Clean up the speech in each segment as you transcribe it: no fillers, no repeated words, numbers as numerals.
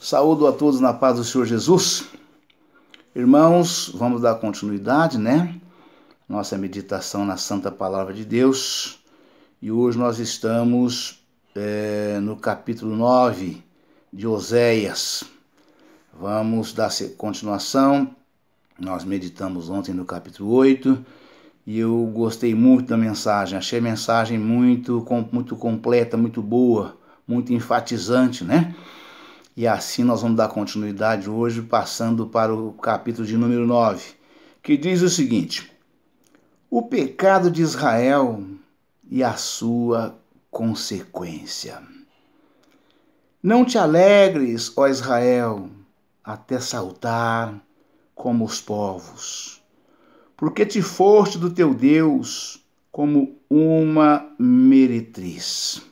Saúdo a todos na paz do Senhor Jesus. Irmãos, vamos dar continuidade, Nossa meditação na Santa Palavra de Deus. E hoje nós estamos no capítulo 9 de Oséias. Vamos dar continuação. Nós meditamos ontem no capítulo 8 e eu gostei muito da mensagem. Achei a mensagem muito completa, muito boa, muito enfatizante, E assim nós vamos dar continuidade hoje, passando para o capítulo de número 9, que diz o seguinte: o pecado de Israel e a sua consequência. Não te alegres, ó Israel, até saltar como os povos, porque te foste do teu Deus como uma meretriz.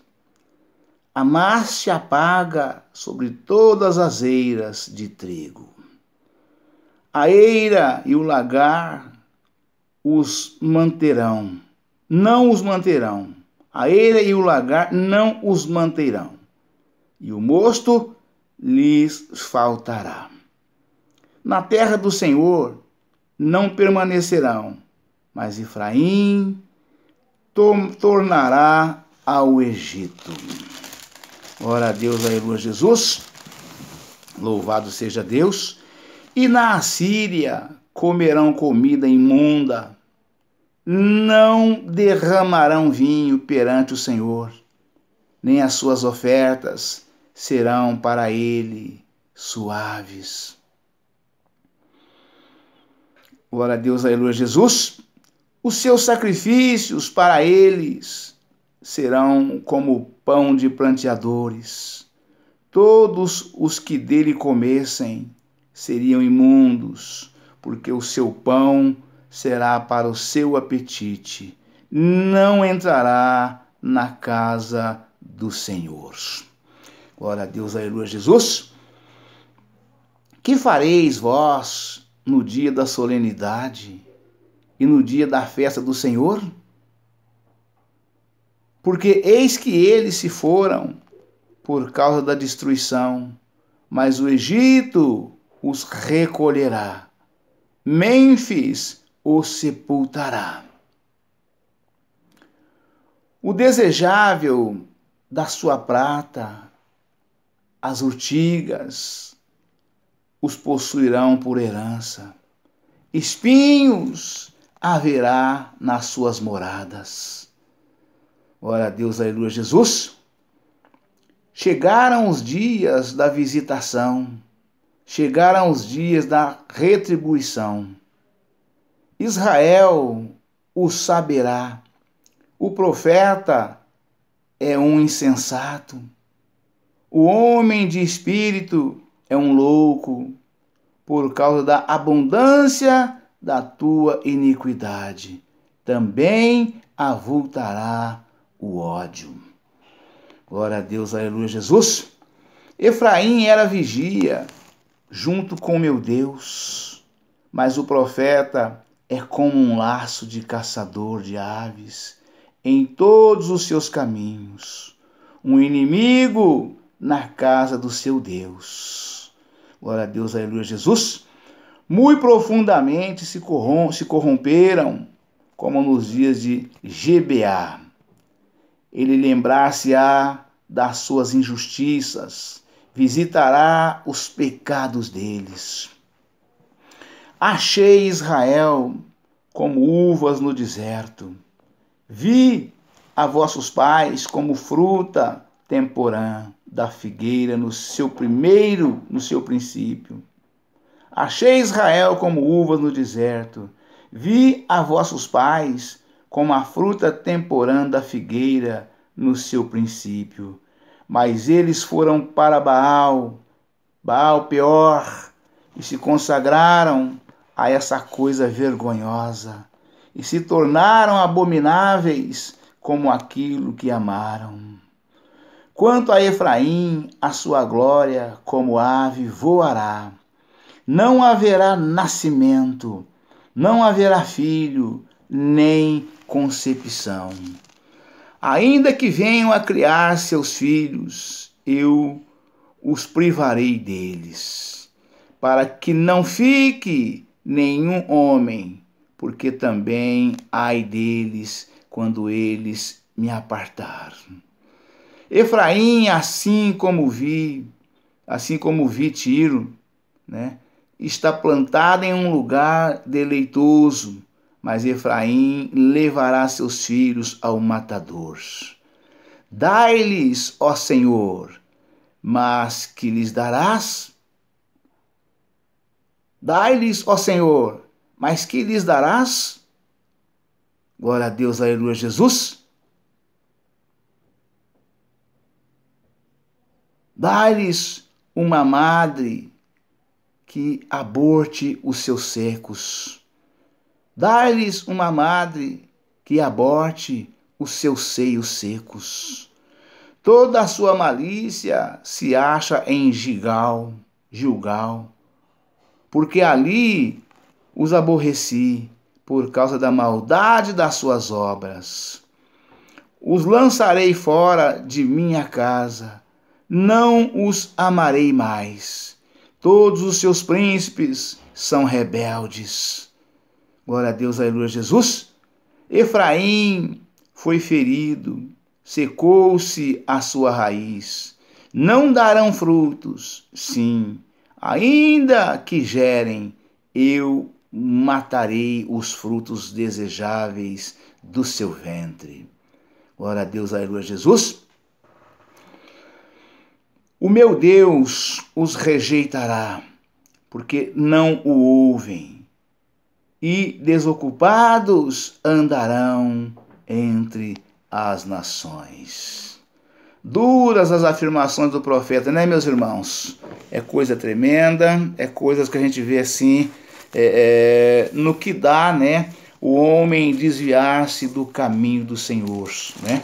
Amaste a paga sobre todas as eiras de trigo. A eira e o lagar os manterão, não os manterão. A eira e o lagar não os manterão, e o mosto lhes faltará. Na terra do Senhor não permanecerão, mas Efraim tornará ao Egito. Glória a Deus, aleluia, Jesus. Louvado seja Deus. E na Assíria comerão comida imunda, não derramarão vinho perante o Senhor, nem as suas ofertas serão para ele suaves. Glória a Deus, aleluia, Jesus. Os seus sacrifícios para eles serão como pão de pranteadores. Todos os que dele comessem seriam imundos, porque o seu pão será para o seu apetite. Não entrará na casa do Senhor. Glória a Deus, aleluia, Jesus. Que fareis vós no dia da solenidade e no dia da festa do Senhor? Porque eis que eles se foram por causa da destruição, mas o Egito os recolherá, Mênfis os sepultará. O desejável da sua prata, as urtigas, os possuirão por herança. Espinhos haverá nas suas moradas. Glória a Deus, aleluia, Jesus. Chegaram os dias da visitação, chegaram os dias da retribuição. Israel o saberá. O profeta é um insensato. O homem de espírito é um louco, por causa da abundância da tua iniquidade. Também avultará o ódio. Glória a Deus, aleluia, Jesus. Efraim era vigia junto com meu Deus, mas o profeta é como um laço de caçador de aves em todos os seus caminhos, um inimigo na casa do seu Deus. Glória a Deus, aleluia, Jesus. Muito profundamente se corromperam, como nos dias de Gibeá. Ele lembrar-se-á das suas injustiças, visitará os pecados deles. Achei Israel como uvas no deserto. Vi a vossos pais como fruta temporã da figueira no seu princípio. Achei Israel como uvas no deserto. Vi a vossos pais como a fruta temporã da figueira no seu princípio. Mas eles foram para Baal Peor, e se consagraram a essa coisa vergonhosa, e se tornaram abomináveis como aquilo que amaram. Quanto a Efraim, a sua glória como ave voará. Não haverá nascimento, não haverá filho, nem concepção. Ainda que venham a criar seus filhos, eu os privarei deles, para que não fique nenhum homem, porque também ai deles quando eles me apartar. Efraim, assim como vi Tiro, né, está plantada em um lugar deleitoso, mas Efraim levará seus filhos ao matador. Dai-lhes, ó Senhor, mas que lhes darás? Dai-lhes, ó Senhor, mas que lhes darás? Glória a Deus, aleluia, Jesus. Dai-lhes uma madre que aborte os seus secos. Dai-lhes uma madre que aborte os seus seios secos. Toda a sua malícia se acha em Gilgal, porque ali os aborreci por causa da maldade das suas obras. Os lançarei fora de minha casa, não os amarei mais. Todos os seus príncipes são rebeldes. Glória a Deus, aleluia, Jesus. Efraim foi ferido, secou-se a sua raiz. Não darão frutos, sim, ainda que gerem, eu matarei os frutos desejáveis do seu ventre. Glória a Deus, aleluia, Jesus. O meu Deus os rejeitará, porque não o ouvem, e desocupados andarão entre as nações. Duras as afirmações do profeta, né, meus irmãos? É coisa tremenda, é coisas que a gente vê assim, no que dá, né, o homem desviar-se do caminho do Senhor, né?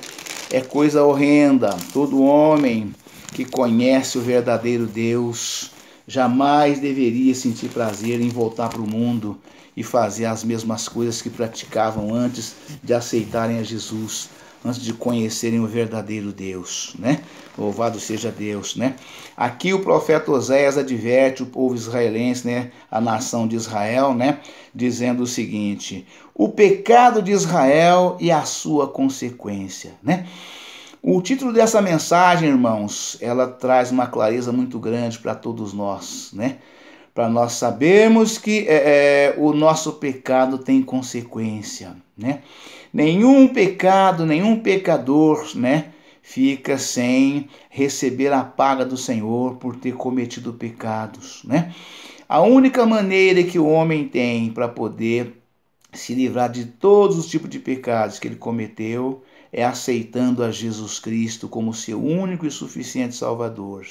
É coisa horrenda. Todo homem que conhece o verdadeiro Deus jamais deveria sentir prazer em voltar para o mundo e fazer as mesmas coisas que praticavam antes de aceitarem a Jesus, antes de conhecerem o verdadeiro Deus, né? Louvado seja Deus, né? Aqui o profeta Oséias adverte o povo israelense, né? A nação de Israel, né? Dizendo o seguinte: o pecado de Israel e a sua consequência, né? O título dessa mensagem, irmãos, ela traz uma clareza muito grande para todos nós, né? Para nós sabermos que o nosso pecado tem consequência, né? Nenhum pecado, nenhum pecador, né, fica sem receber a paga do Senhor por ter cometido pecados, né? A única maneira que o homem tem para poder se livrar de todos os tipos de pecados que ele cometeu é aceitando a Jesus Cristo como seu único e suficiente Salvador.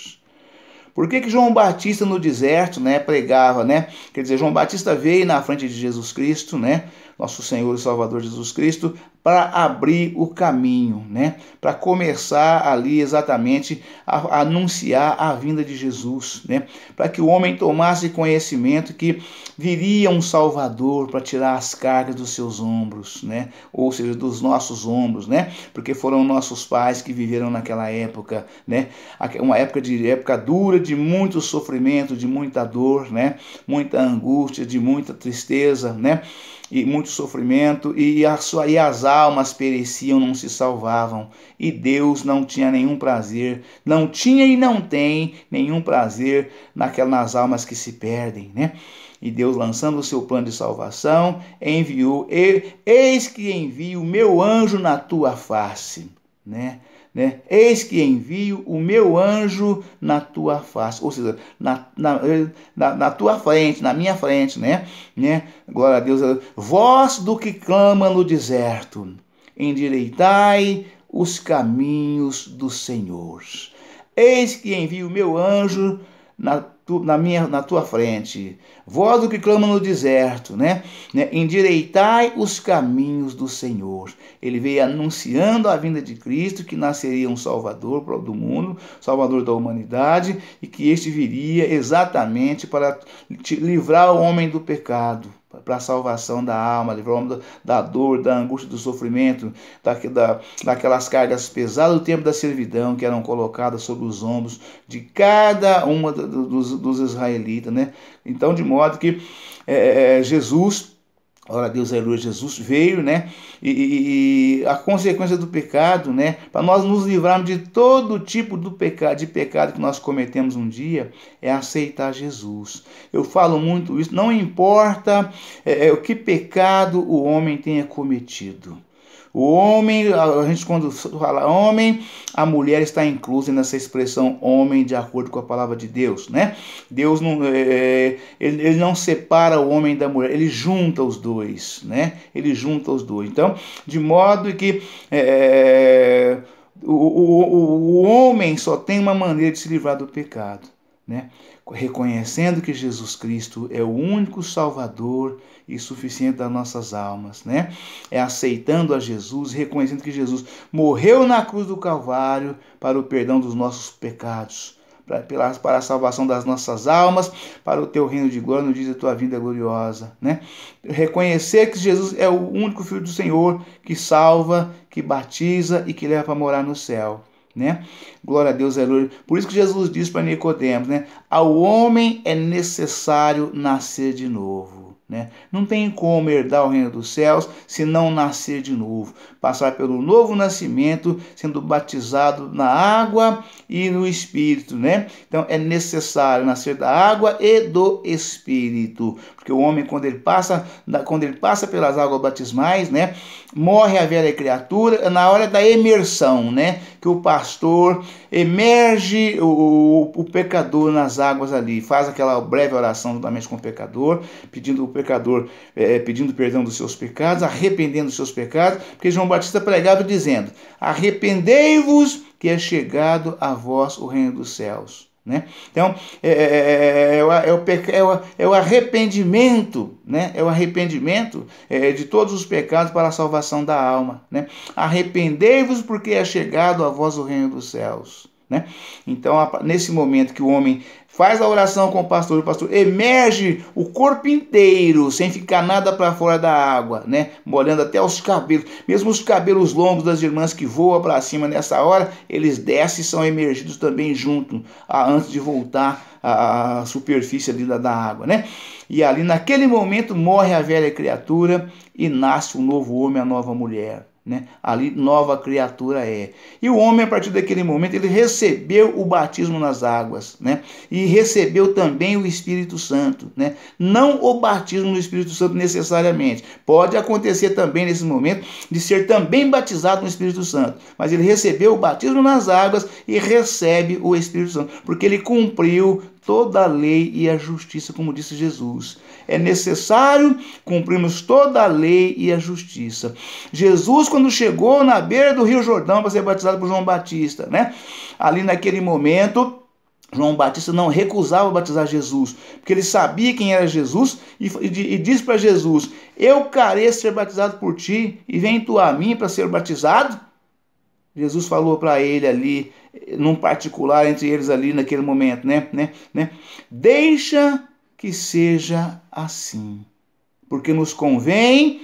Por que João Batista no deserto, né, pregava, né? Quer dizer, João Batista veio na frente de Jesus Cristo, né? Nosso Senhor e Salvador Jesus Cristo, para abrir o caminho, né? Para começar ali exatamente a anunciar a vinda de Jesus, né? Para que o homem tomasse conhecimento que viria um Salvador para tirar as cargas dos seus ombros, né? Ou seja, dos nossos ombros, né? Porque foram nossos pais que viveram naquela época, né? Uma época dura, de muito sofrimento, de muita dor, né? Muita angústia, de muita tristeza, né? E muito sofrimento, e as almas pereciam, não se salvavam, e Deus não tinha nenhum prazer, não tinha e não tem nenhum prazer nas almas que se perdem, né? E Deus, lançando o seu plano de salvação, enviou, eis que envio o meu anjo na tua face, né? Eis que envio o meu anjo na tua face, ou seja, na tua frente, na minha frente, né? Glória a Deus. Voz do que clama no deserto, endireitai os caminhos do Senhor. Eis que envio o meu anjo na tua frente, voz do que clama no deserto, né? Endireitai os caminhos do Senhor. Ele veio anunciando a vinda de Cristo, que nasceria um Salvador do mundo, Salvador da humanidade, e que este viria exatamente para livrar o homem do pecado, para a salvação da alma, livrou o homem da dor, da angústia, do sofrimento, daquelas cargas pesadas do tempo da servidão que eram colocadas sobre os ombros de cada uma dos israelitas, né? Então, de modo que Jesus... Glória a Deus, aleluia, Jesus veio, né? E a consequência do pecado, né? Para nós nos livrarmos de todo tipo de pecado que nós cometemos um dia, é aceitar Jesus. Eu falo muito isso, não importa o que pecado o homem tenha cometido. O homem, a gente quando fala homem, a mulher está inclusa nessa expressão homem de acordo com a palavra de Deus, né? Deus não, ele não separa o homem da mulher, ele junta os dois, né? Ele junta os dois. Então, de modo que o homem só tem uma maneira de se livrar do pecado, né? Reconhecendo que Jesus Cristo é o único Salvador e suficiente das nossas almas, né? É aceitando a Jesus, reconhecendo que Jesus morreu na cruz do Calvário para o perdão dos nossos pecados, para a salvação das nossas almas, para o teu reino de glória no dia da tua vida gloriosa, né? Reconhecer que Jesus é o único Filho do Senhor que salva, que batiza e que leva para morar no céu, né? Glória a Deus, aleluia. Por isso que Jesus diz para Nicodemos, né? Ao homem é necessário nascer de novo, né? Não tem como herdar o reino dos céus se não nascer de novo, passar pelo novo nascimento, sendo batizado na água e no Espírito, né? Então é necessário nascer da água e do Espírito, porque o homem quando ele passa pelas águas batismais, né? Morre a velha criatura na hora da imersão, né? Que o pastor emerge o pecador nas águas ali, faz aquela breve oração juntamente com o pecador, pedindo perdão dos seus pecados, arrependendo dos seus pecados, porque João Batista pregava dizendo: arrependei-vos que é chegado a vós o reino dos céus, né? Então é o arrependimento, né? É o arrependimento de todos os pecados para a salvação da alma, né? Arrependei-vos porque é chegado a vós o reino dos céus, né? Então nesse momento que o homem faz a oração com o pastor emerge o corpo inteiro, sem ficar nada para fora da água, né? Molhando até os cabelos, mesmo os cabelos longos das irmãs que voam para cima nessa hora, eles descem e são emergidos também junto, antes de voltar à superfície ali da água, né? E ali naquele momento morre a velha criatura e nasce um novo homem, a nova mulher, né? Ali nova criatura é. E o homem, a partir daquele momento, ele recebeu o batismo nas águas, né? E recebeu também o Espírito Santo, né? Não o batismo no Espírito Santo necessariamente. Pode acontecer também nesse momento de ser também batizado no Espírito Santo, mas ele recebeu o batismo nas águas e recebe o Espírito Santo, porque ele cumpriu toda a lei e a justiça, como disse Jesus. É necessário cumprirmos toda a lei e a justiça. Jesus, quando chegou na beira do Rio Jordão para ser batizado por João Batista, né? Ali naquele momento, João Batista não recusava batizar Jesus, porque ele sabia quem era Jesus e disse para Jesus: eu careço ser batizado por ti e vem tu a mim para ser batizado? Jesus falou para ele ali, num particular entre eles ali naquele momento, né? Deixa que seja assim, porque nos convém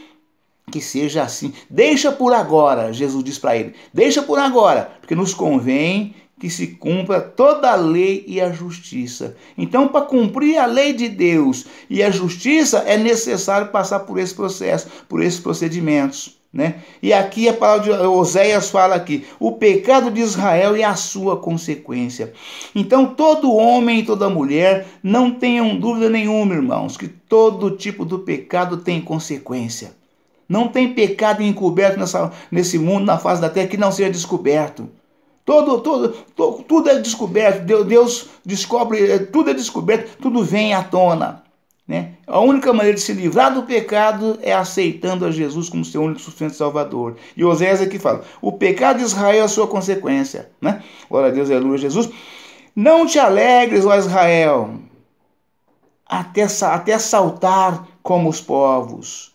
que seja assim. Deixa por agora, Jesus diz para ele, deixa por agora, porque nos convém que se cumpra toda a lei e a justiça. Então, para cumprir a lei de Deus e a justiça, é necessário passar por esse processo, por esses procedimentos, né? E aqui a palavra de Oséias fala aqui, o pecado de Israel e a sua consequência. Então todo homem e toda mulher, não tenham dúvida nenhuma, irmãos, que todo tipo de pecado tem consequência. Não tem pecado encoberto nesse mundo, na face da terra, que não seja descoberto. Tudo é descoberto, Deus descobre, tudo é descoberto, tudo vem à tona, né? A única maneira de se livrar do pecado é aceitando a Jesus como seu único suficiente Salvador. E Oséias aqui fala, o pecado de Israel é a sua consequência, né? Glória a Deus, aleluia, Jesus. Não te alegres, ó Israel, até saltar como os povos,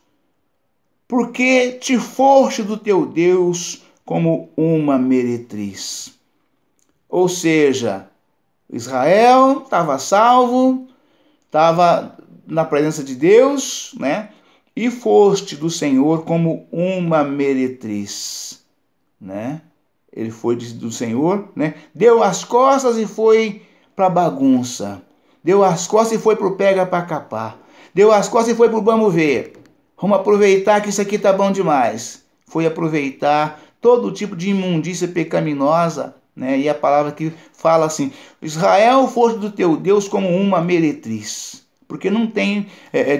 porque te foste do teu Deus como uma meretriz. Ou seja, Israel estava salvo, estava na presença de Deus, né? E foste do Senhor como uma meretriz, né? Ele foi do Senhor, né? Deu as costas e foi para bagunça. Deu as costas e foi pro pega para capar. Deu as costas e foi pro vamos ver. Vamos aproveitar que isso aqui tá bom demais. Foi aproveitar todo tipo de imundícia pecaminosa, né? E a palavra que fala assim: Israel, foste do teu Deus como uma meretriz. Porque não tem,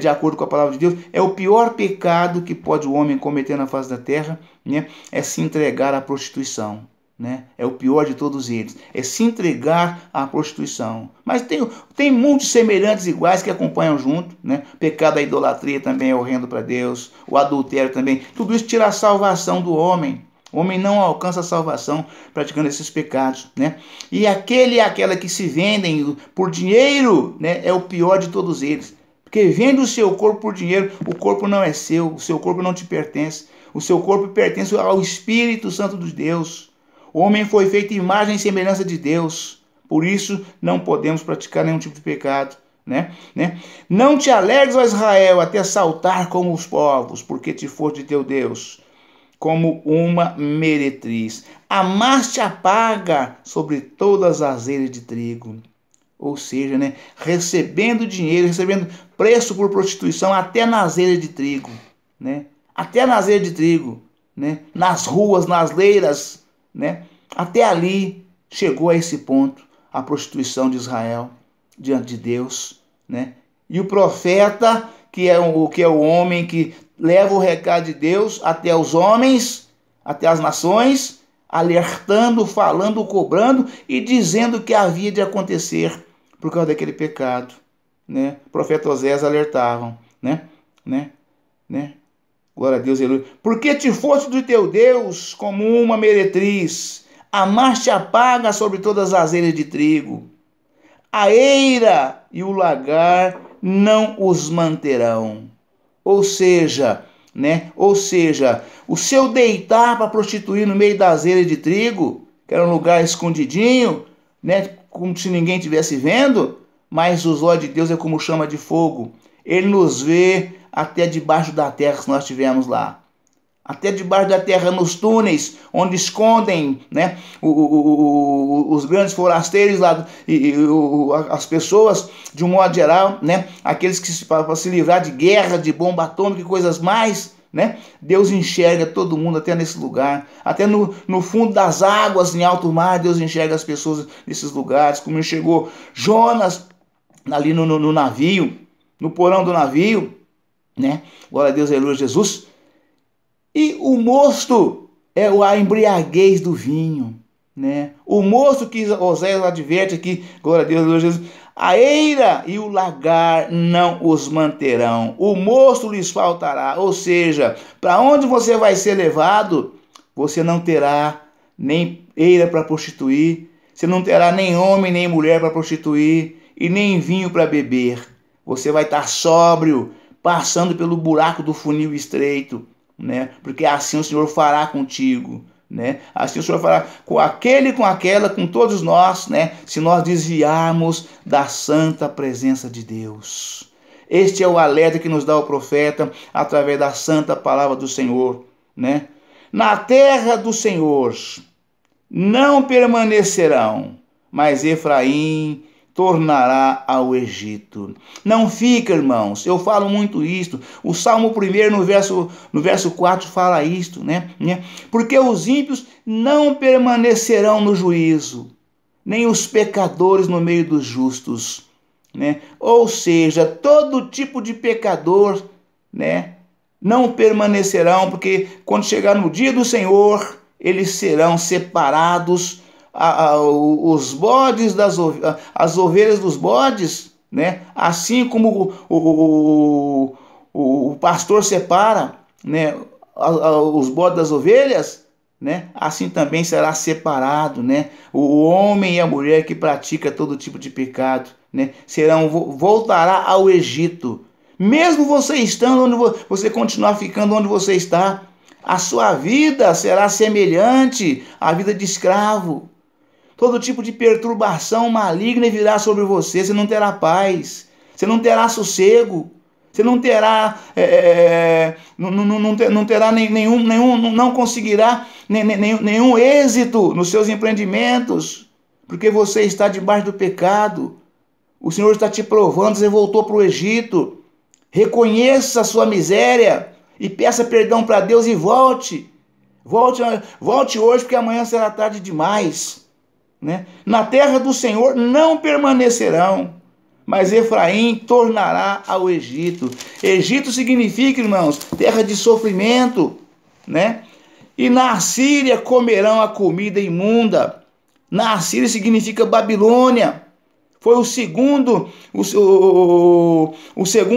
de acordo com a palavra de Deus, é o pior pecado que pode o homem cometer na face da terra, né? É se entregar à prostituição, né? É o pior de todos eles, é se entregar à prostituição. Mas tem muitos semelhantes iguais que acompanham junto, né? O pecado da idolatria também é horrendo para Deus, o adultério também. Tudo isso tira a salvação do homem. O homem não alcança a salvação praticando esses pecados, né? E aquele e aquela que se vendem por dinheiro, né, é o pior de todos eles. Porque vende o seu corpo por dinheiro, o corpo não é seu, o seu corpo não te pertence. O seu corpo pertence ao Espírito Santo de Deus. O homem foi feito imagem e semelhança de Deus. Por isso não podemos praticar nenhum tipo de pecado, né? Não te alegres, ó Israel, até saltar como os povos, porque te foste de teu Deus como uma meretriz. Amaste a paga sobre todas as eiras de trigo. Ou seja, né, recebendo dinheiro, recebendo preço por prostituição até nas eiras de trigo, né? Até nas eiras de trigo, né? Nas ruas, nas leiras, né? Até ali chegou a esse ponto a prostituição de Israel diante de Deus, né? E o profeta, que é o homem que leva o recado de Deus até os homens, até as nações, alertando, falando, cobrando e dizendo que havia de acontecer por causa daquele pecado, né? O profeta Osés alertavam, né? Glória a Deus, aleluia. Porque te foste do teu Deus como uma meretriz, amaste a paga sobre todas as eiras de trigo. A eira e o lagar não os manterão. Ou seja, né? O seu deitar para prostituir no meio das eiras de trigo, que era um lugar escondidinho, né? Como se ninguém estivesse vendo, mas os olhos de Deus é como chama de fogo. Ele nos vê até debaixo da terra, se nós estivermos lá. Até debaixo da terra, nos túneis, onde escondem, né, os grandes forasteiros lá, as pessoas, de um modo geral, né, aqueles que para se livrar de guerra, de bomba atômica e coisas mais, né, Deus enxerga todo mundo até nesse lugar. Até no fundo das águas, em alto mar, Deus enxerga as pessoas nesses lugares, como enxergou Jonas ali no navio, no porão do navio, né, glória a Deus, aleluia, Jesus. E o mosto é a embriaguez do vinho, né? O mosto que Oséias adverte aqui, glória a Deus, Jesus, a eira e o lagar não os manterão, o mosto lhes faltará. Ou seja, para onde você vai ser levado, você não terá nem eira para prostituir, você não terá nem homem nem mulher para prostituir e nem vinho para beber. Você vai estar sóbrio, passando pelo buraco do funil estreito, né? Porque assim o Senhor fará contigo, né? Assim o Senhor fará com aquele, com aquela, com todos nós, né? Se nós desviarmos da santa presença de Deus. Este é o alerta que nos dá o profeta através da santa palavra do Senhor, né? Na terra do Senhor não permanecerão, mas Efraim tornará ao Egito. Não fica, irmãos, eu falo muito isto. O Salmo 1 no verso 4 fala isto, né? Porque os ímpios não permanecerão no juízo, nem os pecadores no meio dos justos, né? Ou seja, todo tipo de pecador, né, não permanecerão, porque quando chegar no dia do Senhor, eles serão separados, os bodes as ovelhas dos bodes, né? Assim como o pastor separa, né, os bodes das ovelhas, né? Assim também será separado, né, o homem e a mulher que pratica todo tipo de pecado, né? Voltará ao Egito. Mesmo você estando onde você continuar ficando onde você está, a sua vida será semelhante à vida de escravo. Todo tipo de perturbação maligna virá sobre você, você não terá paz. Você não terá sossego. Você não terá, não terá não conseguirá nenhum êxito nos seus empreendimentos, porque você está debaixo do pecado. O Senhor está te provando, você voltou para o Egito. Reconheça a sua miséria e peça perdão para Deus e volte. Volte hoje, porque amanhã será tarde demais. Né? Na terra do Senhor não permanecerão, mas Efraim tornará ao Egito. Egito significa, irmãos, terra de sofrimento, né? E na Assíria comerão a comida imunda. Na Assíria significa Babilônia. Foi o segundo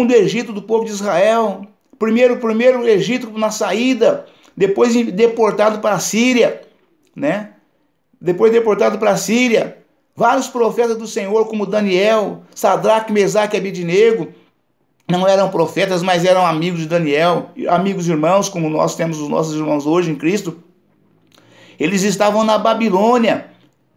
Egito do povo de Israel. Primeiro Egito na saída, depois deportado para a Síria, né? Depois deportado para a Síria. Vários profetas do Senhor, como Daniel, Sadraque, Mesaque e Abednego, não eram profetas, mas eram amigos de Daniel, amigos irmãos, como nós temos os nossos irmãos hoje em Cristo. Eles estavam na Babilônia,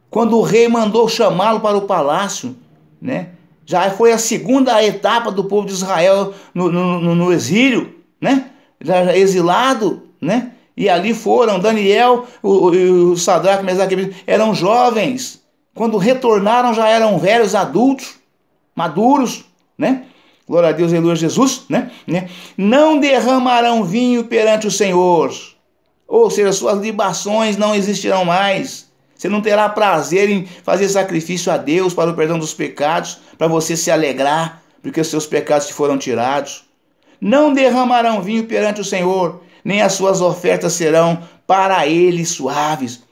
quando o rei mandou chamá-lo para o palácio, né? Já foi a segunda etapa do povo de Israel no exílio, né? Já exilado, né? E ali foram Daniel, o Sadraque, Mesaque e Abednego, eram jovens. Quando retornaram já eram velhos, adultos, maduros, né? Glória a Deus, aleluia, Jesus, né? Não derramarão vinho perante o Senhor. Ou seja, suas libações não existirão mais. Você não terá prazer em fazer sacrifício a Deus para o perdão dos pecados, para você se alegrar, porque os seus pecados te foram tirados. Não derramarão vinho perante o Senhor, nem as suas ofertas serão para ele suaves.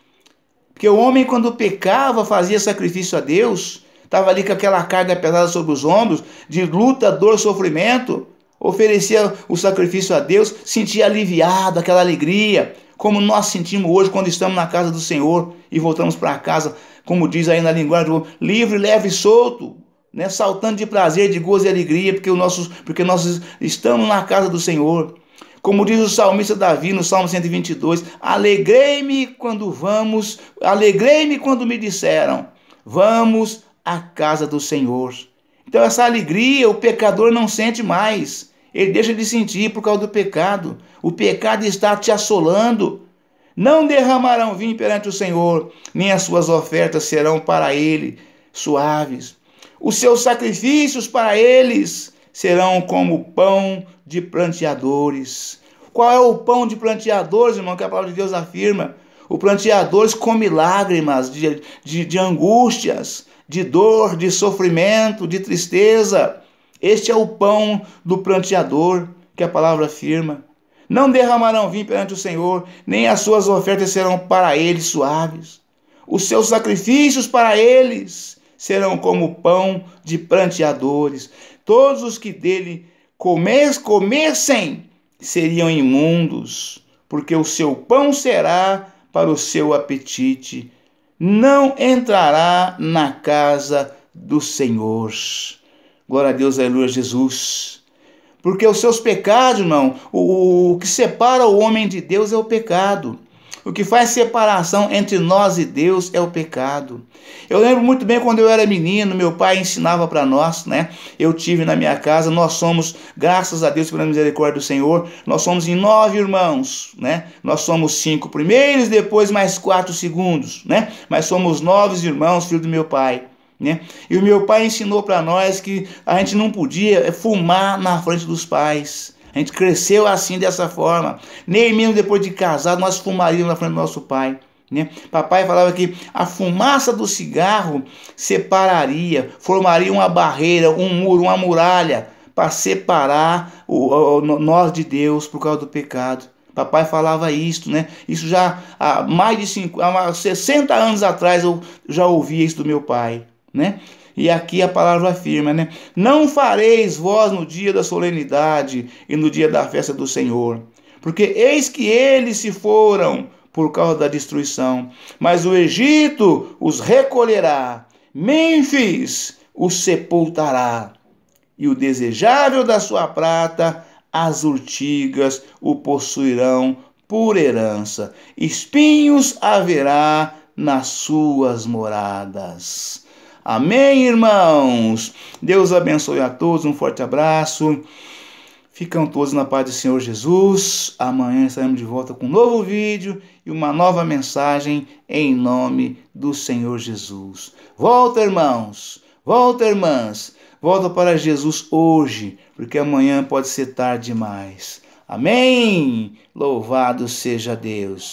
Porque o homem, quando pecava, fazia sacrifício a Deus, estava ali com aquela carga pesada sobre os ombros, de luta, dor, sofrimento, oferecia o sacrifício a Deus, sentia aliviado, aquela alegria, como nós sentimos hoje quando estamos na casa do Senhor e voltamos para casa, como diz aí na linguagem, livre, leve e solto, né? Saltando de prazer, de gozo e alegria, porque nós estamos na casa do Senhor. Como diz o salmista Davi no Salmo 122, alegrei-me quando me disseram, vamos à casa do Senhor. Então essa alegria o pecador não sente mais, ele deixa de sentir por causa do pecado. O pecado está te assolando. Não derramarão vinho perante o Senhor, nem as suas ofertas serão para ele suaves. Os seus sacrifícios para eles serão como pão de pranteadores. Qual é o pão de pranteadores, irmão, que a palavra de Deus afirma? O pranteadores come lágrimas de angústias, de dor, de sofrimento, de tristeza. Este é o pão do pranteador que a palavra afirma. Não derramarão vinho perante o Senhor, nem as suas ofertas serão para eles suaves. Os seus sacrifícios para eles serão como pão de pranteadores. Todos os que dele comessem seriam imundos, porque o seu pão será para o seu apetite. Não entrará na casa do Senhor. Glória a Deus, aleluia, Jesus. Porque os seus pecados, irmão, o que separa o homem de Deus é o pecado. O que faz separação entre nós e Deus é o pecado. Eu lembro muito bem quando eu era menino, meu pai ensinava para nós, né? Eu tive na minha casa, nós somos, graças a Deus pela misericórdia do Senhor, nós somos em 9 irmãos, né? Nós somos 5 primeiros, depois mais 4 segundos, né? Mas somos 9 irmãos, filho do meu pai. Né? E o meu pai ensinou para nós que a gente não podia fumar na frente dos pais. A gente cresceu assim, dessa forma. Nem mesmo depois de casado nós fumaríamos na frente do nosso pai. Né? Papai falava que a fumaça do cigarro separaria, formaria uma barreira, um muro, uma muralha para separar nós de Deus por causa do pecado. Papai falava isso, né? Isso já há mais de 60 anos atrás eu já ouvia isso do meu pai. Né? E aqui a palavra afirma, né? Não fareis vós no dia da solenidade e no dia da festa do Senhor, porque eis que eles se foram por causa da destruição, mas o Egito os recolherá, Mênfis os sepultará, e o desejável da sua prata, as urtigas o possuirão por herança, espinhos haverá nas suas moradas. Amém, irmãos? Deus abençoe a todos, um forte abraço. Ficam todos na paz do Senhor Jesus. Amanhã estaremos de volta com um novo vídeo e uma nova mensagem em nome do Senhor Jesus. Volta, irmãos. Volta, irmãs. Volta para Jesus hoje, porque amanhã pode ser tarde demais. Amém? Louvado seja Deus.